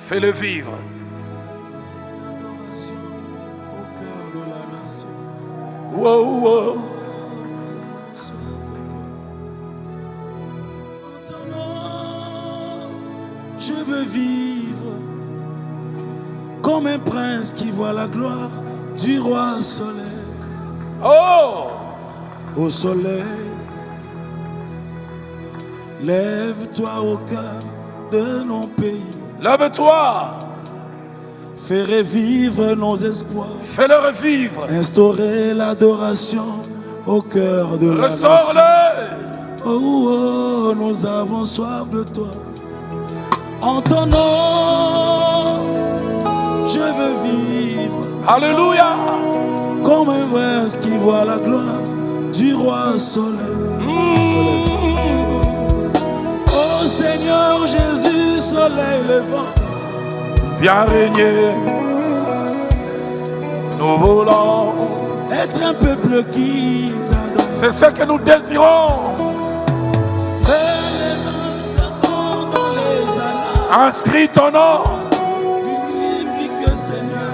Fais-le vivre. L'adoration au cœur de la nation. Wow, wow. Nous avons soif de toi. En ton nom, je veux vivre comme un prince qui voit la gloire du roi soleil. Oh! Au soleil, lève-toi au cœur de nos pays. Lève-toi. Fais revivre nos espoirs. Fais-le revivre. Instaurer l'adoration au cœur de la nation. Restaure-le. Oh, oh, nous avons soif de toi. En ton nom, je veux vivre Alléluia. comme un prince qui voit la gloire du roi soleil. Oh Seigneur Jésus, soleil levant, Viens régner. Nous voulons. être un peuple qui t'adore. C'est ce que nous désirons. Fais les mains dans les annales. Inscris ton nom. Biblique Seigneur,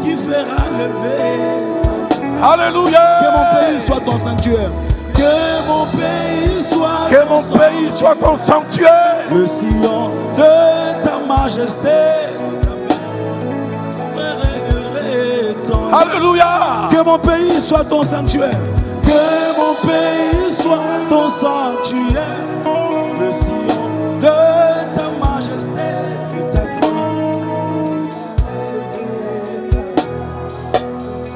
qui fera lever ton nom. Alléluia. Que mon pays soit ton sanctuaire. Que mon pays soit Que ton mon pays soit ton sanctuaire. le sillon de ta majesté. Alléluia. Que mon pays soit ton sanctuaire. Que mon pays soit ton sanctuaire. Le sillon de ta majesté et ta gloire.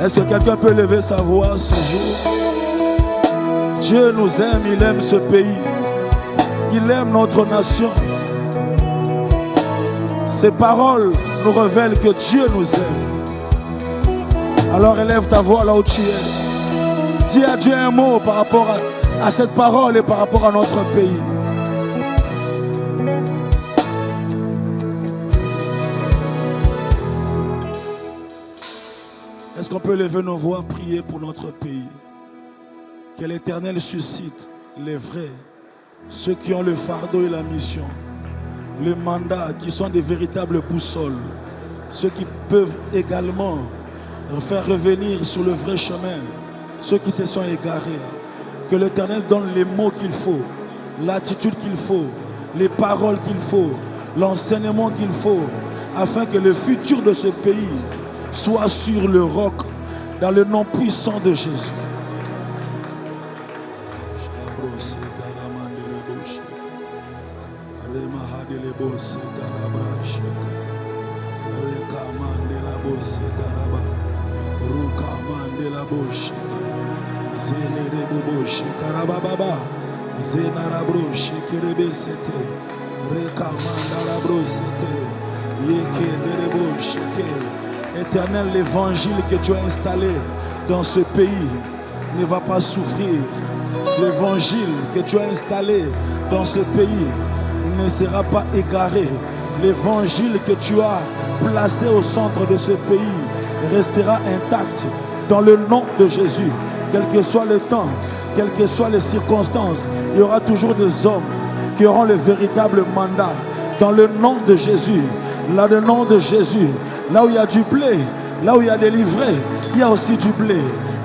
Est-ce que quelqu'un peut lever sa voix ce jour? Dieu nous aime, il aime ce pays. Il aime notre nation. Ces paroles nous révèlent que Dieu nous aime. Alors élève ta voix là où tu es. Dis à Dieu un mot par rapport à cette parole et par rapport à notre pays. Est-ce qu'on peut lever nos voix, prier pour notre pays? Que l'Éternel suscite les vrais, ceux qui ont le fardeau et la mission, le mandat, qui sont des véritables boussoles, ceux qui peuvent également faire revenir sur le vrai chemin ceux qui se sont égarés. Que l'Éternel donne les mots qu'il faut, l'attitude qu'il faut, les paroles qu'il faut, l'enseignement qu'il faut, afin que le futur de ce pays soit sur le roc, dans le nom puissant de Jésus. Éternel, l'évangile que tu as installé dans ce pays ne va pas souffrir. L'évangile que tu as installé dans ce pays ne sera pas égaré. L'évangile que tu as placé au centre de ce pays restera intact dans le nom de Jésus. Quel que soit le temps, quelles que soient les circonstances, il y aura toujours des hommes qui auront le véritable mandat. Dans le nom de Jésus, là, le nom de Jésus, là où il y a du blé, là où il y a des livrets, il y a aussi du blé.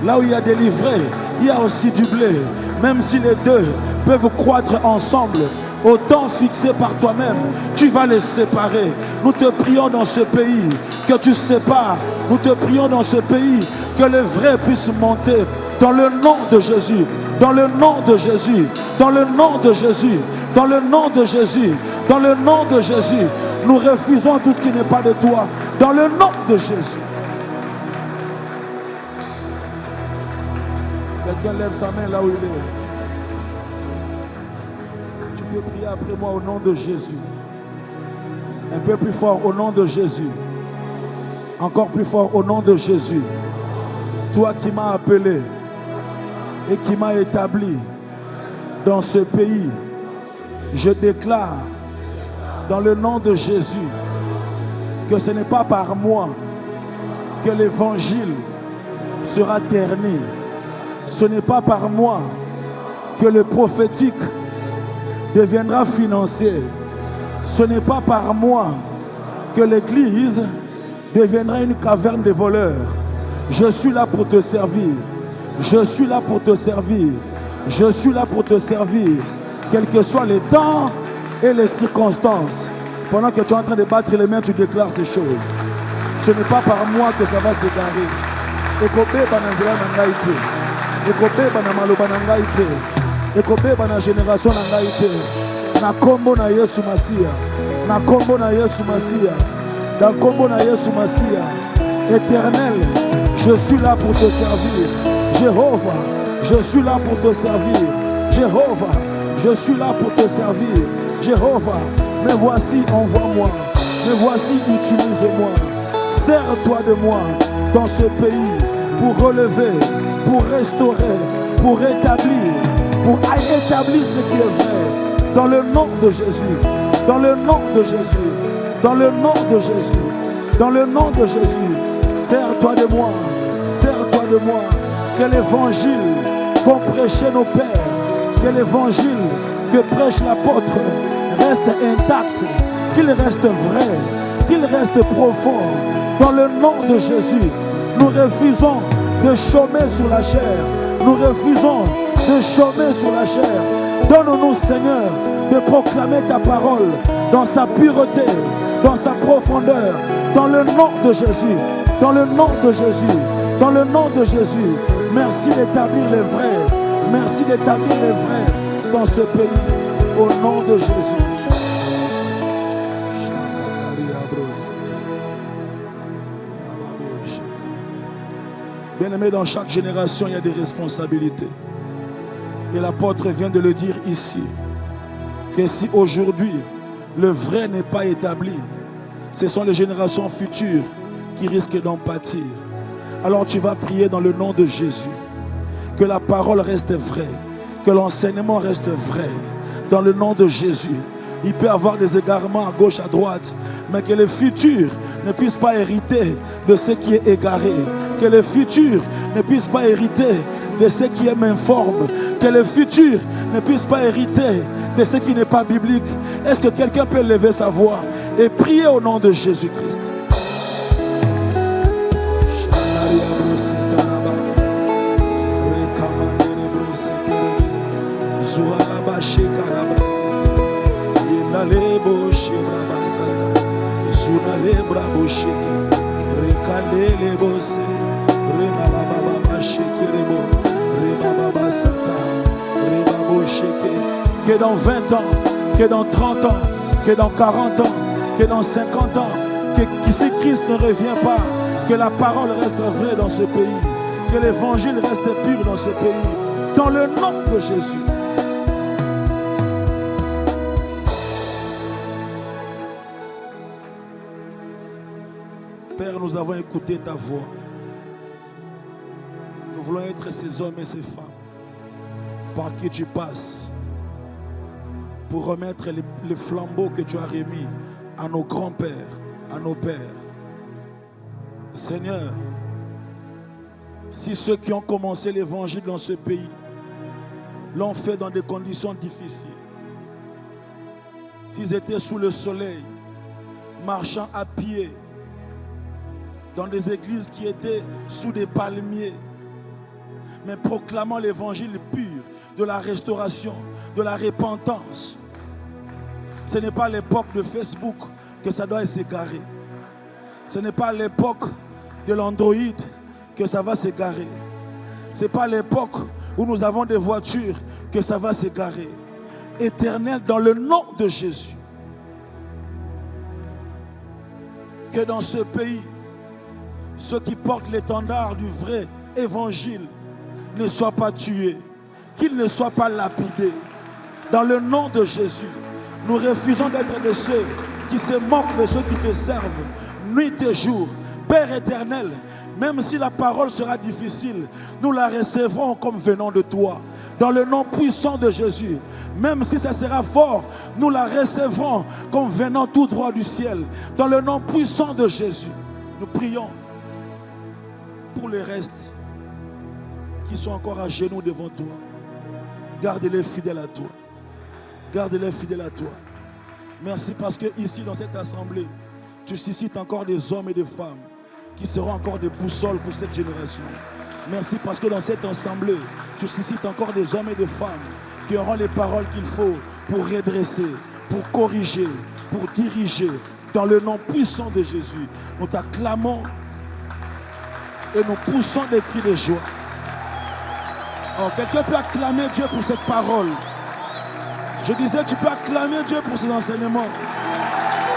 Là où il y a des livrets, il y a aussi du blé. Même si les deux peuvent croître ensemble, au temps fixé par toi-même, tu vas les séparer. Nous te prions dans ce pays que tu sépares. Nous te prions dans ce pays que le vrai puisse monter. Dans le nom de Jésus, dans le nom de Jésus, dans le nom de Jésus, dans le nom de Jésus, dans le nom de Jésus, nous refusons tout ce qui n'est pas de toi. Dans le nom de Jésus. Quelqu'un lève sa main là où il est. Tu peux prier après moi au nom de Jésus. Un peu plus fort au nom de Jésus. Encore plus fort au nom de Jésus. Toi qui m'as appelé et qui m'as établi dans ce pays, je déclare dans le nom de Jésus que ce n'est pas par moi que l'évangile sera terni. Ce n'est pas par moi que le prophétique deviendra financier. Ce n'est pas par moi que l'Église deviendra une caverne de voleurs. Je suis là pour te servir. Je suis là pour te servir. Je suis là pour te servir. Quels que soient les temps et les circonstances. Pendant que tu es en train de battre les mains, tu déclares ces choses. Ce n'est pas par moi que ça va s'égarer. Ekobeba na nzela na ngai te. Ekobeba na maloba na ngai te. Ekobeba na génération na ngai te. Na kombo na Yesu Masia. Na kombo na Yesu Masia. Na kombo na Yesu Masia. Éternel, je suis là pour te servir. Jéhovah, je suis là pour te servir. Jéhovah, je suis là pour te servir. Jéhovah, me voici, envoie-moi. Me voici, utilise-moi. Sers-toi de moi dans ce pays pour relever, pour restaurer, pour rétablir, pour établir ce qui est vrai. Dans le nom de Jésus. Dans le nom de Jésus. Dans le nom de Jésus. Dans le nom de Jésus. Sers-toi de moi. Sers-toi de moi. Que l'évangile qu'ont prêché nos pères, que l'évangile que prêche l'apôtre reste intact, qu'il reste vrai, qu'il reste profond. Dans le nom de Jésus, nous refusons de chômer sur la chair. Nous refusons de chômer sur la chair. Donne-nous, Seigneur, de proclamer ta parole dans sa pureté, dans sa profondeur. Dans le nom de Jésus, dans le nom de Jésus, dans le nom de Jésus. Merci d'établir les vrais. Merci d'établir les vrais dans ce pays. Au nom de Jésus. Bien-aimé, dans chaque génération, il y a des responsabilités. Et l'apôtre vient de le dire ici. Que si aujourd'hui, le vrai n'est pas établi, ce sont les générations futures qui risquent d'en pâtir. Alors tu vas prier dans le nom de Jésus. Que la parole reste vraie. Que l'enseignement reste vrai. Dans le nom de Jésus. Il peut y avoir des égarements à gauche, à droite. Mais que les futurs ne puissent pas hériter de ce qui est égaré. Que les futurs ne puissent pas hériter de ce qui est informe. Que les futurs ne puissent pas hériter de ce qui n'est pas biblique. Est-ce que quelqu'un peut lever sa voix et prier au nom de Jésus-Christ? Que dans 20 ans, que dans 30 ans, que dans 40 ans, que dans 50 ans, que si Christ ne revient pas, que la parole reste vraie dans ce pays, que l'évangile reste pur dans ce pays, dans le nom de Jésus. Père, nous avons écouté ta voix. Nous voulons être ces hommes et ces femmes par qui tu passes pour remettre les flambeaux que tu as remis à nos grands-pères, à nos pères. Seigneur, si ceux qui ont commencé l'évangile dans ce pays l'ont fait dans des conditions difficiles, s'ils étaient sous le soleil, marchant à pied, dans des églises qui étaient sous des palmiers, mais proclamant l'évangile pur de la restauration, de la repentance. Ce n'est pas l'époque de Facebook que ça doit s'égarer. Ce n'est pas l'époque de l'Android que ça va s'égarer. Ce n'est pas l'époque où nous avons des voitures que ça va s'égarer. Éternel, dans le nom de Jésus, que dans ce pays, ceux qui portent l'étendard du vrai évangile ne soient pas tués, qu'ils ne soient pas lapidés. Dans le nom de Jésus, nous refusons d'être de ceux qui se moquent de ceux qui te servent nuit et jour. Père éternel, même si la parole sera difficile, nous la recevrons comme venant de toi. Dans le nom puissant de Jésus, même si ça sera fort, nous la recevrons comme venant tout droit du ciel. Dans le nom puissant de Jésus, nous prions pour les restes qui sont encore à genoux devant toi. Garde-les fidèles à toi. Garde-les fidèles à toi. Merci parce que ici, dans cette assemblée, tu suscites encore des hommes et des femmes qui seront encore des boussoles pour cette génération. Merci parce que dans cette assemblée, tu suscites encore des hommes et des femmes qui auront les paroles qu'il faut pour redresser, pour corriger, pour diriger. Dans le nom puissant de Jésus, nous t'acclamons et nous poussons des cris de joie. Oh, quelqu'un peut acclamer Dieu pour cette parole. Je disais, tu peux acclamer Dieu pour ses enseignements.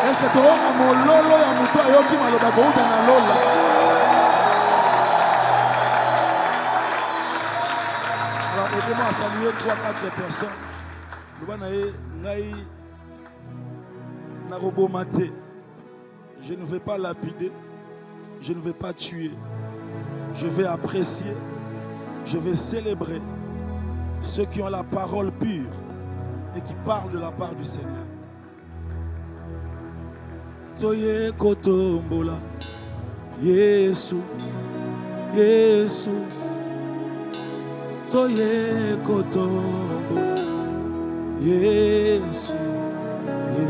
Est-ce que tu as un lolo ya muto ayoki maloba ko utana lola? Alors, aidez-moi à saluer 3-4 personnes. Je ne vais pas lapider, je ne vais pas tuer. Je vais apprécier, je vais célébrer ceux qui ont la parole pure et qui parlent de la part du Seigneur. Toye kotombola, Yesu, Yesu. Toye kotombola, Yesu,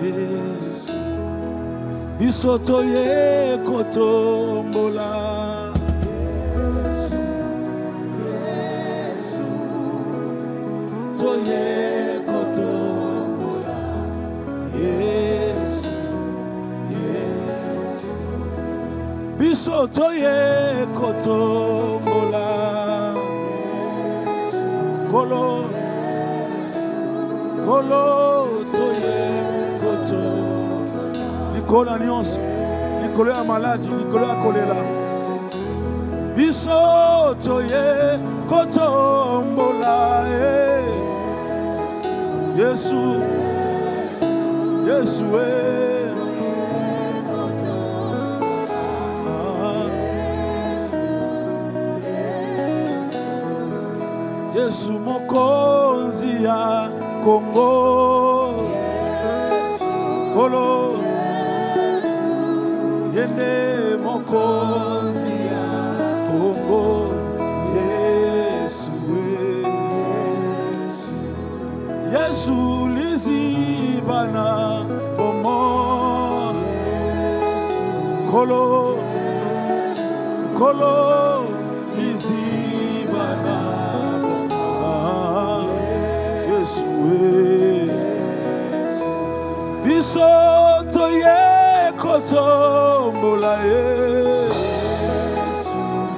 Yesu. Biso toye kotombola, Yesu, Yesu. Toye kotombola, Yesu, Yesu. Biso toye kotombola, Kolo, Kolo, toye kotombola. Nicolas Nyonso, Nicolas a malade, Nicolas a choléra. Biso toye kotombola, Yesu, Yesu, Yesu mokonzi ya Kongo, Kolo. Yende mokonzi ya Kongo, Yesu, Yesu lizibana bomo, Kolo, Kolo lizibana bomo, Yesu, biso toye kotombola,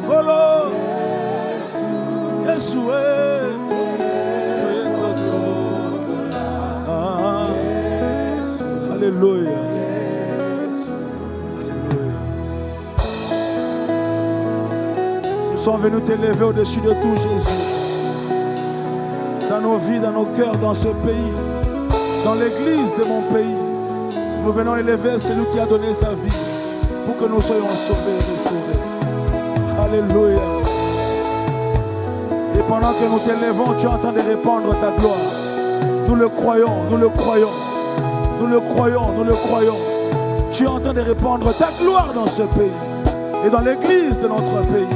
Kolo, Yesu, toye kotombola. Alléluia. Alléluia. Nous sommes venus t'élever au-dessus de tout, Jésus. Dans nos vies, dans nos cœurs, dans ce pays, dans l'église de mon pays. Nous venons élever celui qui a donné sa vie pour que nous soyons sauvés et restaurés. Alléluia. Et pendant que nous t'élevons, tu es en train de répandre ta gloire. Nous le croyons, nous le croyons. Nous le croyons, nous le croyons. Tu es en train de répandre ta gloire dans ce pays et dans l'église de notre pays.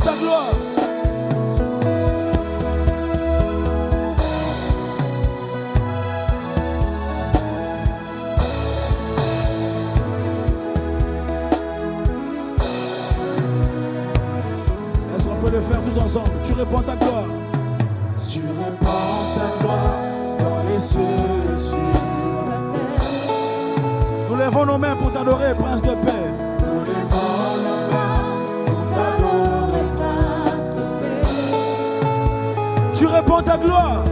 Ta gloire. Est-ce qu'on peut le faire tous ensemble? Tu répands ta gloire. Tu répands ta gloire dans les cieux et sur la terre. Nous levons nos mains pour t'adorer, Prince de paix. Nous levons nos mains pour t'adorer, Prince de paix. Tu répands ta gloire.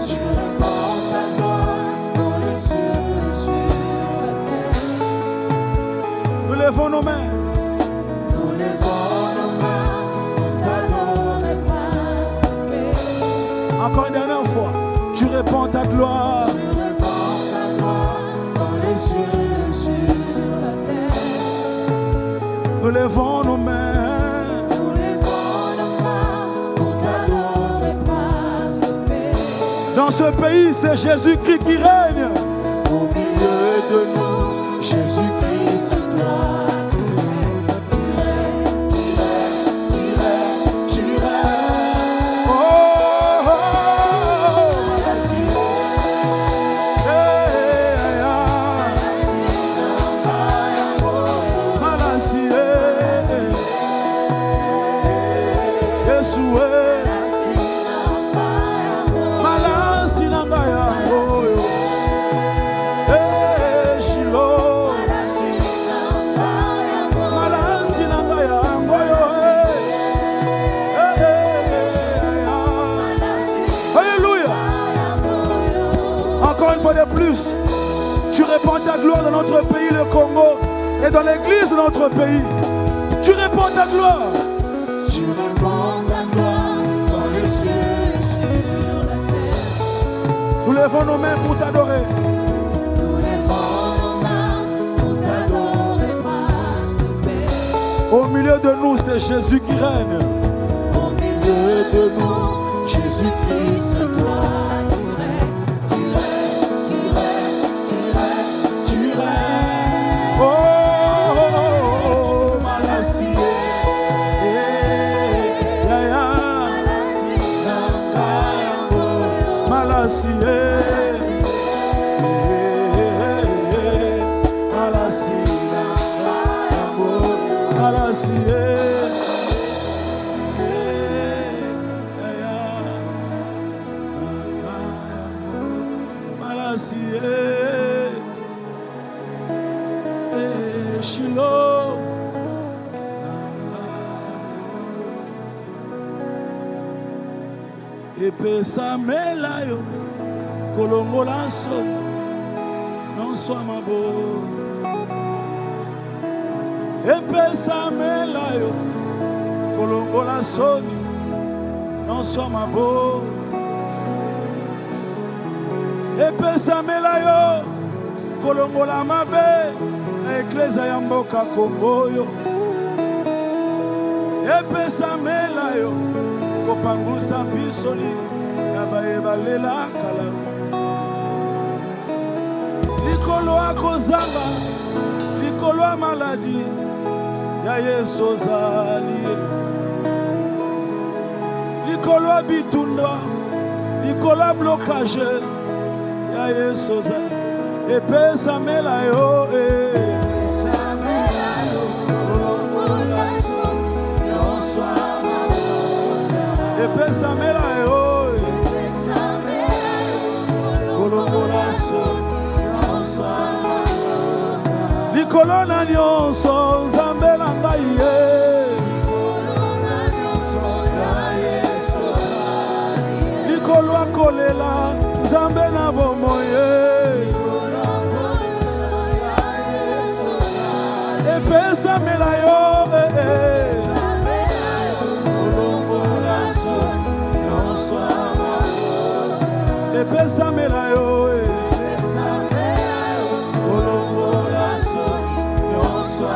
Tu répands ta gloire dans les cieux et sur la terre. Nous levons nos mains. Nous levons nos mains pour t'adorer, Prince de paix. Encore une dernière fois. Tu répands ta gloire. Tu répands ta gloire dans les cieux et sur la terre. Nous levons nos mains. Nous levons nos mains pour t'adorer, Prince de paix. Dans ce pays, c'est Jésus-Christ qui règne. Au milieu de nous, Jésus-Christ, toi. De plus, tu répands ta gloire dans notre pays, le Congo, et dans l'église de notre pays. Tu répands ta gloire. Tu répands ta gloire dans les cieux et sur la terre. Nous levons nos mains pour t'adorer. Nous levons nos mains pour t'adorer, prince de paix. Au milieu de nous, c'est Jésus qui règne. Au milieu de nous, Jésus-Christ, toi. Epesa melayo kolongola so nyonso mabota. Epesa melayo kolongola soni nyonso mabota. Epesa melayo kolongola mabe na eklezia ya mboka Kongo yo. Epesa melayo kopangusa bisoli na bayebalela kala. Likolo akozanga likolo maladi ya Yesu ozali. Likolo bitunda likolo blocage ya Yesu ozali. Epesa melayo kolongola so nyonso. Epesa melayo kolongola so nyonso. Likolo na nyonso nzambe na ngai ye. Likolo akolela nzambe na bomoye. Epesa melayo epesa melayo kolongola so nyonso.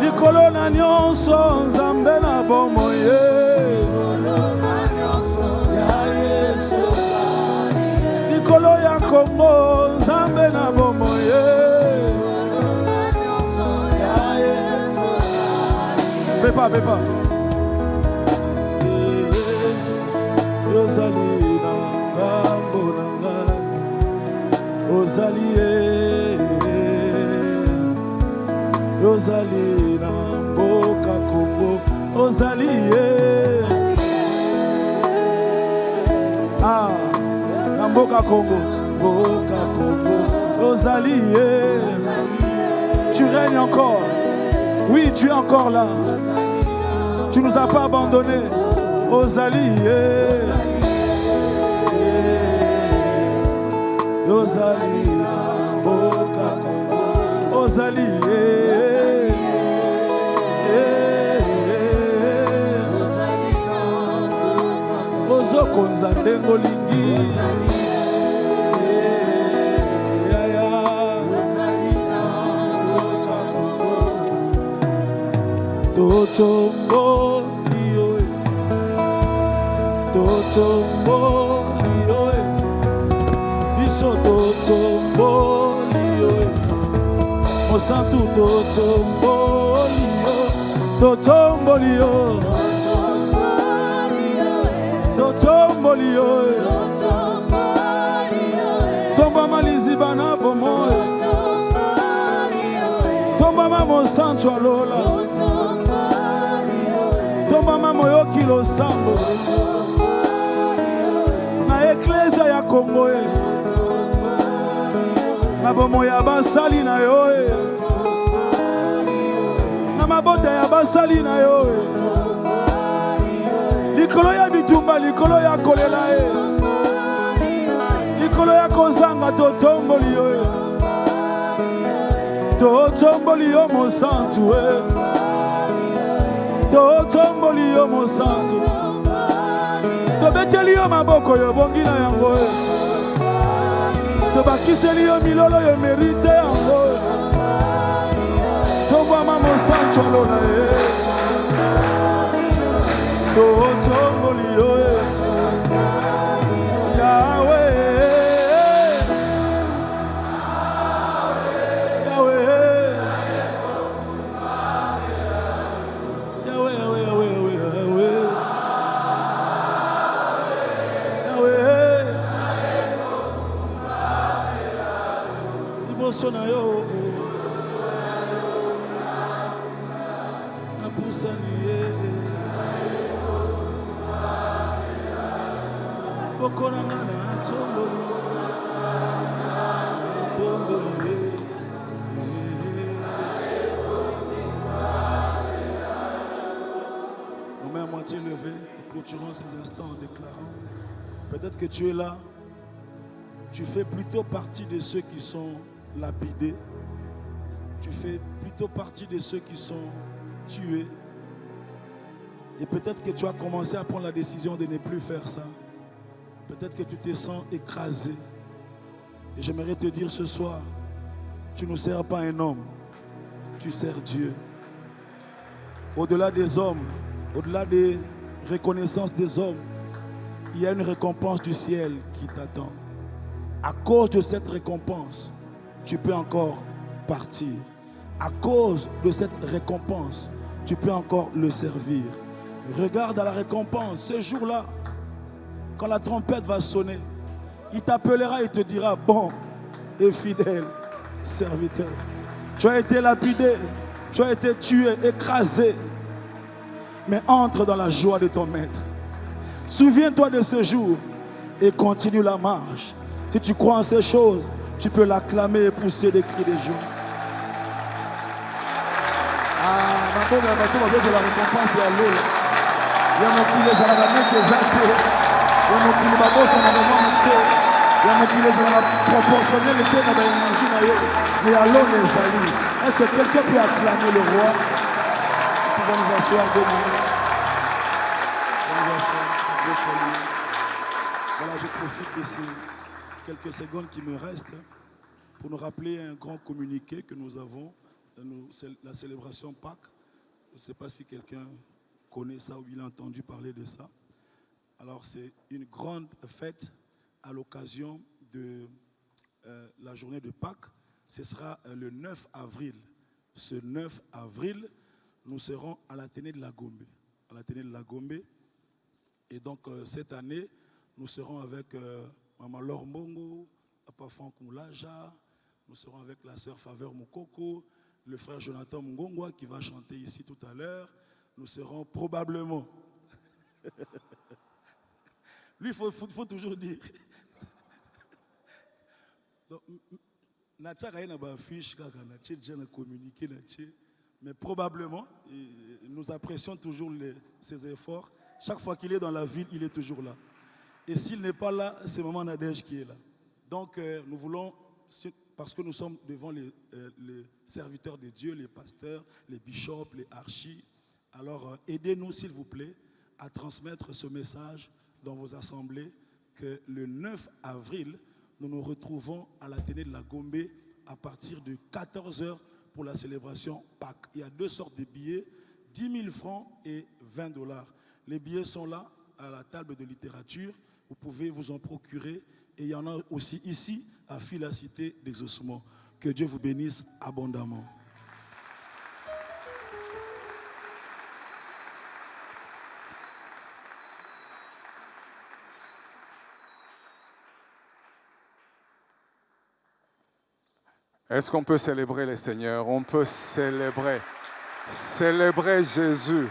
Likolo na nyonso nzambe na bomoye ya Yesu. Likolo ya Kongo nzambe na bomoye ya Yesu. Pepa Yozali na ngambo na ngai, ozali Yozali na mboka Kongo, ozali na mboka Kongo, ozali Tu règnes encore. Oui, tu es encore là. Tu nous as pas abandonnés. Ozali Ozali Mboka Kongo, Ozali Ozokonza ndengo lingi Totombo lioe Totombo lioe Biso totombo Mosantu Totombolio Tomba malizibana bomoe Tomba mamo sancho alola Tomba mamo yoki lo sambo Na eklesia ya Kongo Na bomo ya basali na yo Na mabota ya basali na yo Likolo ya bitumba likolo ya kolela Likolo ya kozanga totomboli yo Totomboli yo mosantu Totomboli yo mosantu Tobeteli yo maboko yo bongi na yango Tobakiseli yo milolo yo merite yango Tobama mosantu alona Totomboli yo Yahweh Sona yo na pusanie okonanga na tomboli nos mains à moitié levées, nous clôturons ces instants en déclarant peut-être que tu es là, tu fais plutôt partie de ceux qui sont lapidés, tu fais plutôt partie de ceux qui sont tués. Et peut-être que tu as commencé à prendre la décision de ne plus faire ça. Peut-être que tu te sens écrasé. Et j'aimerais te dire ce soir, tu ne sers pas un homme, tu sers Dieu. Au-delà des hommes, au-delà des reconnaissances des hommes, il y a une récompense du ciel qui t'attend. À cause de cette récompense, tu peux encore partir. À cause de cette récompense, tu peux encore le servir. Regarde à la récompense, ce jour-là, quand la trompette va sonner, il t'appellera et te dira, bon et fidèle serviteur. Tu as été lapidé, tu as été tué, écrasé, mais entre dans la joie de ton maître. Souviens-toi de ce jour et continue la marche. Si tu crois en ces choses, tu peux l'acclamer et pousser des cris de joie. Ah, ma pauvre, c'est la récompense et à l'eau. Il y a mon qui les a la mettre ses actes. Il y a mon qui les a vraiment monté. Il y a mon qui les a proportionné le thème de l'énergie. Mais à l'eau, les amis. Est-ce que quelqu'un peut acclamer le roi? Nous pouvons nous asseoir 2 minutes. Nous asseoir, voilà, je profite de ces quelques secondes qui me restent pour nous rappeler un grand communiqué que nous avons, la célébration Pâques. Je ne sais pas si quelqu'un connaît ça ou il a entendu parler de ça. Alors c'est une grande fête à l'occasion de la journée de Pâques. Ce sera le 9 avril. Ce 9 avril, nous serons à l'Athénée de la Gombe. À l'Athénée de la Gombe. Et donc cette année, nous serons avec Maman Laure Mbongo, Papa Franck Moulaja, nous serons avec la sœur Faveur Moukoko, le frère Jonathan Mungongwa qui va chanter ici tout à l'heure. Nous serons probablement. Lui, il faut toujours dire. Donc, mais probablement, nous apprécions toujours ses efforts. Chaque fois qu'il est dans la ville, il est toujours là. Et s'il n'est pas là, c'est Maman Nadège qui est là. Donc, nous voulons, parce que nous sommes devant les serviteurs de Dieu, les pasteurs, les bishops, les archis, alors aidez-nous, s'il vous plaît, à transmettre ce message dans vos assemblées, que le 9 avril, nous nous retrouvons à l'Athénée de la Gombe à partir de 14h pour la célébration Pâques. Il y a 2 sortes de billets, 10 000 francs et 20 $. Les billets sont là, à la table de littérature. Vous pouvez vous en procurer. Et il y en a aussi ici, à Fila Cité d'Exaucement. Que Dieu vous bénisse abondamment. Est-ce qu'on peut célébrer le Seigneur? On peut célébrer. Célébrer Jésus.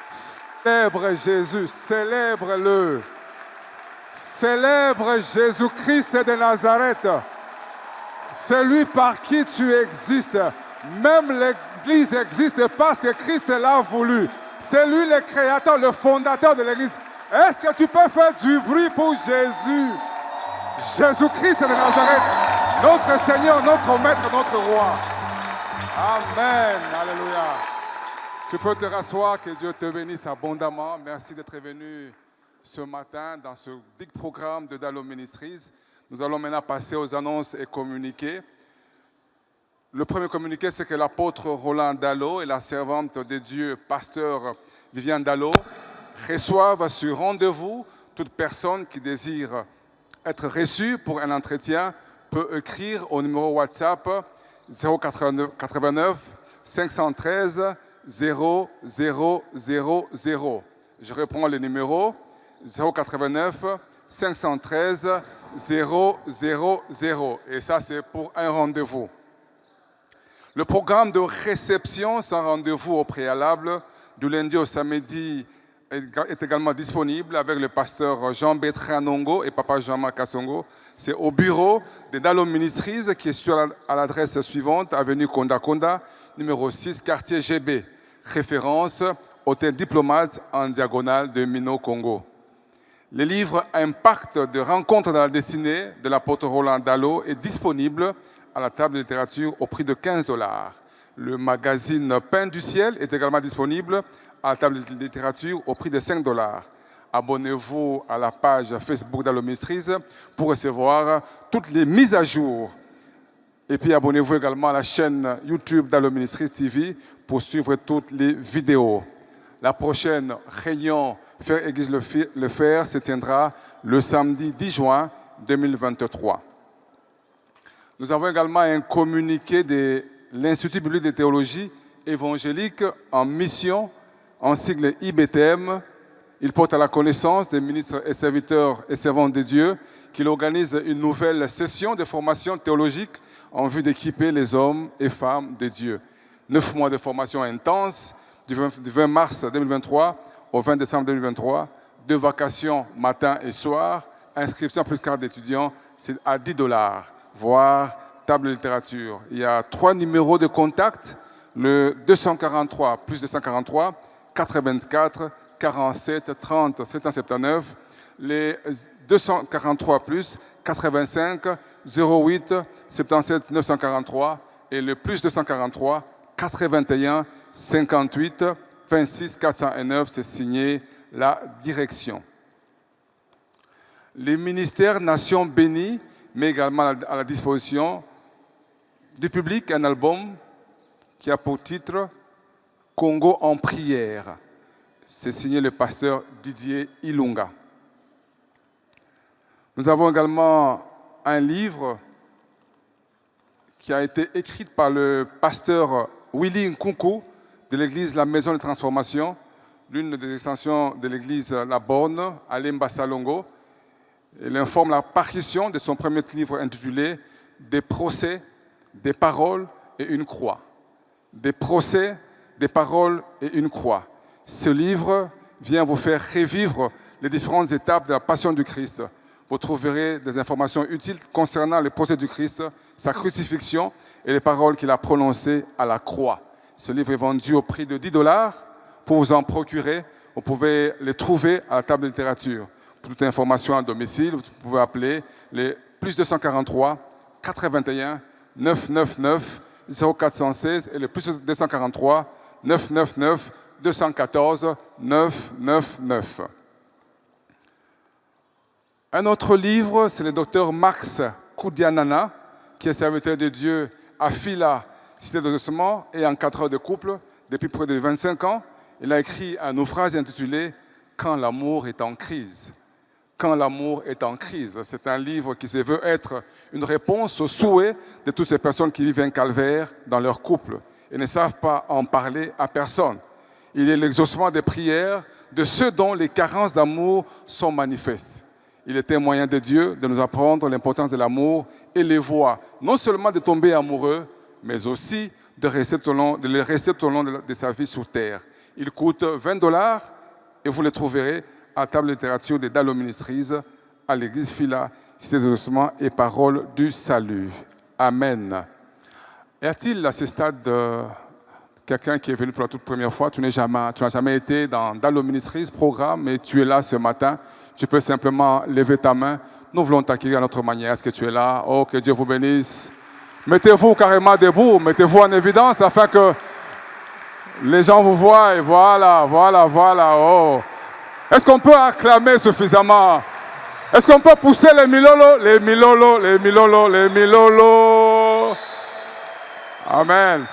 Célèbre Jésus. Célèbre-le. Célèbre Jésus-Christ de Nazareth. C'est lui par qui tu existes. Même l'Église existe parce que Christ l'a voulu. C'est lui le créateur, le fondateur de l'Église. Est-ce que tu peux faire du bruit pour Jésus? Jésus-Christ de Nazareth, notre Seigneur, notre Maître, notre Roi. Amen. Alléluia. Tu peux te rasseoir, que Dieu te bénisse abondamment. Merci d'être venu ce matin dans ce big programme de Dalo Ministries. Nous allons maintenant passer aux annonces et communiqués. Le premier communiqué, c'est que l'apôtre Roland Dalo et la servante de Dieu, pasteur Viviane Dalo, reçoivent sur rendez-vous toute personne qui désire être reçue pour un entretien peut écrire au numéro WhatsApp 089 513 0000. Je reprends le numéro 089 513 000. Et ça, c'est pour un rendez-vous. Le programme de réception sans rendez-vous au préalable du lundi au samedi est également disponible avec le pasteur Jean-Bertrand Nongo et papa Jean-Marc Kassongo. C'est au bureau de Dalo Ministries qui est sur à l'adresse suivante, avenue Konda Konda, numéro 6, quartier GB. Référence, hôtel diplomate en diagonale de Mino Congo. Le livre Impact de rencontres dans la destinée de l'apôtre Roland Dalo est disponible à la table de littérature au prix de $15. Le magazine Pain du ciel est également disponible à la table de littérature au prix de $5. Abonnez-vous à la page Facebook Dalo Ministries pour recevoir toutes les mises à jour. Et puis abonnez-vous également à la chaîne YouTube Dalo Ministries TV pour suivre toutes les vidéos. La prochaine réunion Faire Église le Fer se tiendra le samedi 10 juin 2023. Nous avons également un communiqué de l'Institut biblique de théologie évangélique en mission, en sigle IBTM. Il porte à la connaissance des ministres et serviteurs et servantes de Dieu qu'il organise une nouvelle session de formation théologique en vue d'équiper les hommes et femmes de Dieu. 9 mois de formation intense, du 20 mars 2023 au 20 décembre 2023, 2 vacations matin et soir, inscription plus carte d'étudiant, c'est à $10, voire table de littérature. Il y a 3 numéros de contact, le 243 plus 243, 84 47 30 779, les 243 plus 85 08 77 943 et le plus 243 81 58 26 409, c'est signé la direction. Les ministères Nations Bénies met également à la disposition du public un album qui a pour titre Congo en prière. C'est signé le pasteur Didier Ilunga. Nous avons également un livre qui a été écrit par le pasteur Willy Nkunku de l'église La Maison de Transformation, l'une des extensions de l'église La Borne, à Lemba Salongo. Il informe la parution de son premier livre intitulé Des procès, des paroles et une croix. Des procès, des paroles et une croix. Ce livre vient vous faire revivre les différentes étapes de la passion du Christ. Vous trouverez des informations utiles concernant le procès du Christ, sa crucifixion et les paroles qu'il a prononcées à la croix. Ce livre est vendu au prix de $10. Pour vous en procurer, vous pouvez les trouver à la table de littérature. Pour toute information à domicile, vous pouvez appeler les plus 243 81 999 0416 et le plus 243 999 214 999. Un autre livre, c'est le docteur Max Koudianana, qui est serviteur de Dieu à Fila, Cité de Doucement et encadreur de couple depuis près de 25 ans. Il a écrit un ouvrage intitulé « Quand l'amour est en crise ». quand l'amour est en crise. C'est un livre qui se veut être une réponse aux souhaits de toutes ces personnes qui vivent un calvaire dans leur couple et ne savent pas en parler à personne. Il est l'exaucement des prières de ceux dont les carences d'amour sont manifestes. Il est témoin de Dieu de nous apprendre l'importance de l'amour et les voies, non seulement de tomber amoureux, mais aussi de rester tout au long de sa vie sur terre. Il coûte $20 et vous le trouverez à la table de littérature de Dallo Ministries, à l'église Fila, Cité de Exaucement et Parole du Salut. Amen. Y a-t-il à ce stade quelqu'un qui est venu pour la toute première fois? Tu n'as jamais été dans Dallo Ministries programme, mais tu es là ce matin. Tu peux simplement lever ta main. Nous voulons t'accueillir à notre manière. Est-ce que tu es là? Oh, que Dieu vous bénisse. Mettez-vous carrément debout, mettez-vous en évidence afin que les gens vous voient. Et voilà. Oh. Est-ce qu'on peut acclamer suffisamment? Est-ce qu'on peut pousser les milolo? Amen.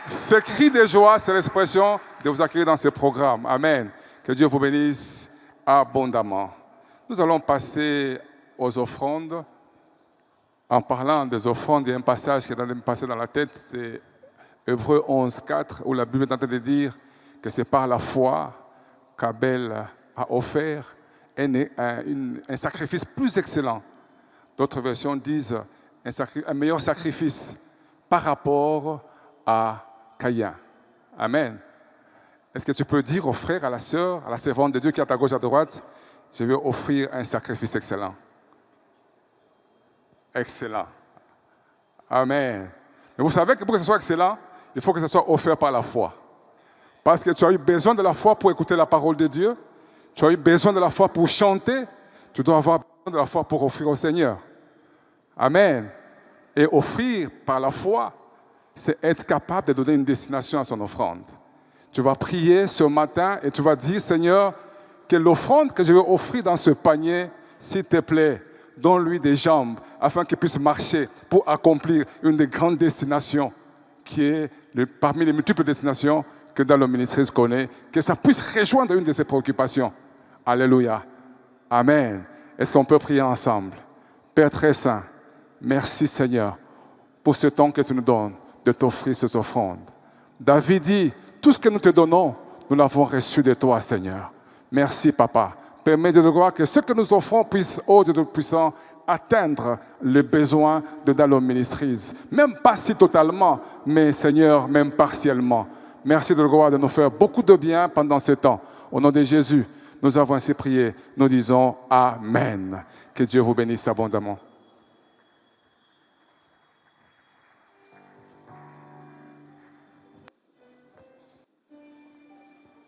Ce cri de joie, c'est l'expression de vous accueillir dans ce programme. Amen. Que Dieu vous bénisse abondamment. Nous allons passer aux offrandes. En parlant des offrandes, il y a un passage qui est en train de me passer dans la tête, c'est Hébreux 11:4, où la Bible est en train de dire que c'est par la foi qu'Abel a offert un sacrifice plus excellent. D'autres versions disent un meilleur sacrifice par rapport à Caïn. Amen. Est-ce que tu peux dire au frère, à la sœur, à la servante de Dieu qui est à ta gauche, à droite, je vais offrir un sacrifice excellent. Excellent. Amen. Mais vous savez que pour que ce soit excellent, il faut que ce soit offert par la foi. Parce que tu as eu besoin de la foi pour écouter la parole de Dieu. Tu as eu besoin de la foi pour chanter. Tu dois avoir besoin de la foi pour offrir au Seigneur. Amen. Et offrir par la foi, c'est être capable de donner une destination à son offrande. Tu vas prier ce matin et tu vas dire, Seigneur, que l'offrande que je vais offrir dans ce panier, s'il te plaît, donne-lui des jambes afin qu'il puisse marcher pour accomplir une des grandes destinations qui est parmi les multiples destinations que Dallo Ministries connaît, que ça puisse rejoindre une de ses préoccupations. Alléluia. Amen. Est-ce qu'on peut prier ensemble? Père très saint, merci Seigneur pour ce temps que tu nous donnes de t'offrir ces offrandes. David dit, tout ce que nous te donnons, nous l'avons reçu de toi Seigneur. Merci Papa. Permets de gloire que ce que nous offrons puisse, ô Dieu Tout-Puissant, atteindre les besoins de Dallo Ministries. Même pas si totalement, mais Seigneur, même partiellement. Merci de gloire de nous faire beaucoup de bien pendant ce temps. Au nom de Jésus, nous avons ainsi prié. Nous disons Amen. Que Dieu vous bénisse abondamment.